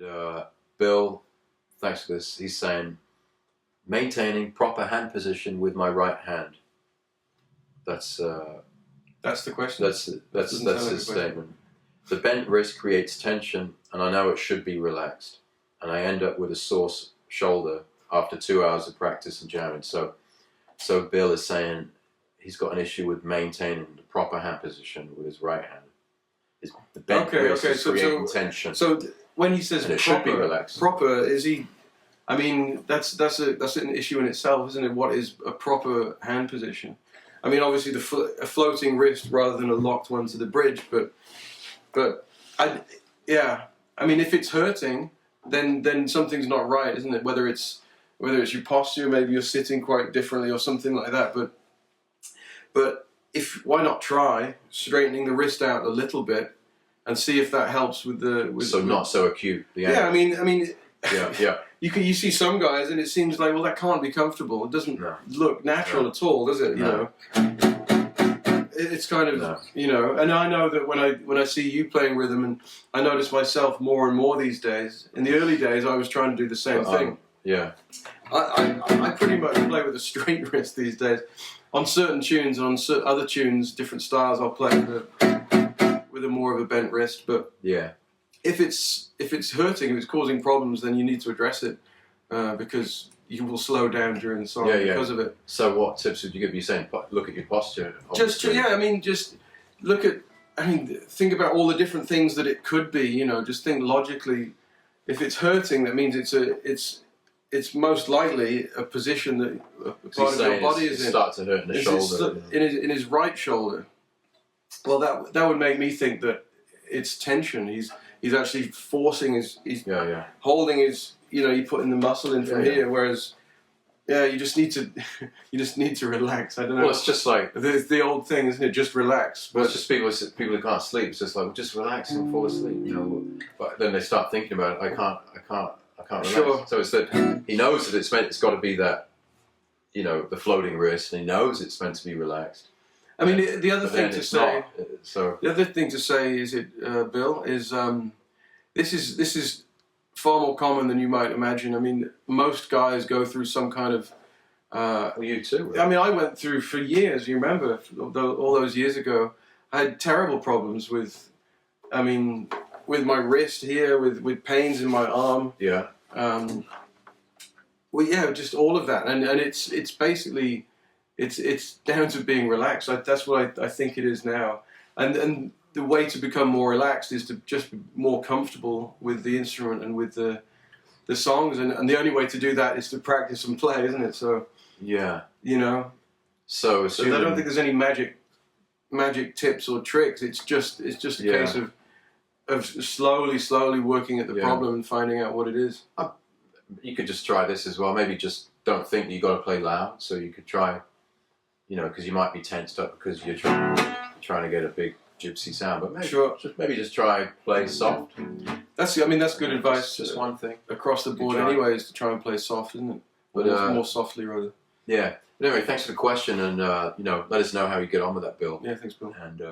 And Bill, thanks for this. He's saying, maintaining proper hand position with my right hand. That's the question. That's his statement. The bent wrist creates tension, and I know it should be relaxed, and I end up with a sore shoulder after 2 hours of practice and jamming. So Bill is saying he's got an issue with maintaining the proper hand position with his right hand. The bent wrist is creating tension. So when he says it should be relaxed. Proper, is he? I mean, that's an issue in itself, isn't it? What is a proper hand position? I mean, obviously a floating wrist rather than a locked one to the bridge, but I mean, if it's hurting, then something's not right, isn't it? Whether it's your posture, maybe you're sitting quite differently or something like that. But why not try straightening the wrist out a little bit and see if that helps with the not so acute. I mean. Yeah. You see some guys, and it seems like, well, that can't be comfortable. It doesn't look natural at all, does it? You know, it's kind of you know. And I know that when I see you playing rhythm, and I notice myself more and more these days. In the early days, I was trying to do the same thing. Yeah. I pretty much play with a straight wrist these days. On certain tunes, and on other tunes, different styles, I'll play with a more of a bent wrist. But yeah. If it's hurting, if it's causing problems, then you need to address it because you will slow down during the song because of it. So what tips would you give? You saying look at your posture. Just look at. I mean, think about all the different things that it could be. You know, just think logically. If it's hurting, that means it's most likely a position that a part of your body is in. Start to hurt in the shoulder. In his right shoulder. Well, that would make me think that it's tension. He's actually forcing holding his, you're putting the muscle in from here, whereas, you just need to relax. I don't know. Well, it's just like the old thing, isn't it? Just relax. Well, it's just people who can't sleep. It's just like, well, just relax and fall asleep, But then they start thinking about it. I can't relax. Sure. So it's that he knows that it's got to be that, the floating wrist, and he knows it's meant to be relaxed. I mean, the other thing to say. The other thing to say is Bill, is this is far more common than you might imagine. I mean, most guys go through some kind of. Well, you too. Right? I mean, I went through for years. You remember all those years ago, I had terrible problems with my wrist here, with pains in my arm. Yeah. Just all of that, and it's basically. It's down to being relaxed. That's what I think it is now. And the way to become more relaxed is to just be more comfortable with the instrument and with the songs. And the only way to do that is to practice and play, isn't it? So yeah, So I don't think there's any magic tips or tricks. It's just a case of slowly working at the problem and finding out what it is. You could just try this as well. Maybe just don't think that you got to play loud. So you could try. Because you might be tensed up because you're trying to get a big gypsy sound, but maybe just try play soft. That's good advice. Just one thing across the board, anyways, to try and play soft, isn't it? But more softly, rather. Yeah. But anyway, thanks for the question, and let us know how you get on with that, Bill. Yeah, thanks, Bill. And.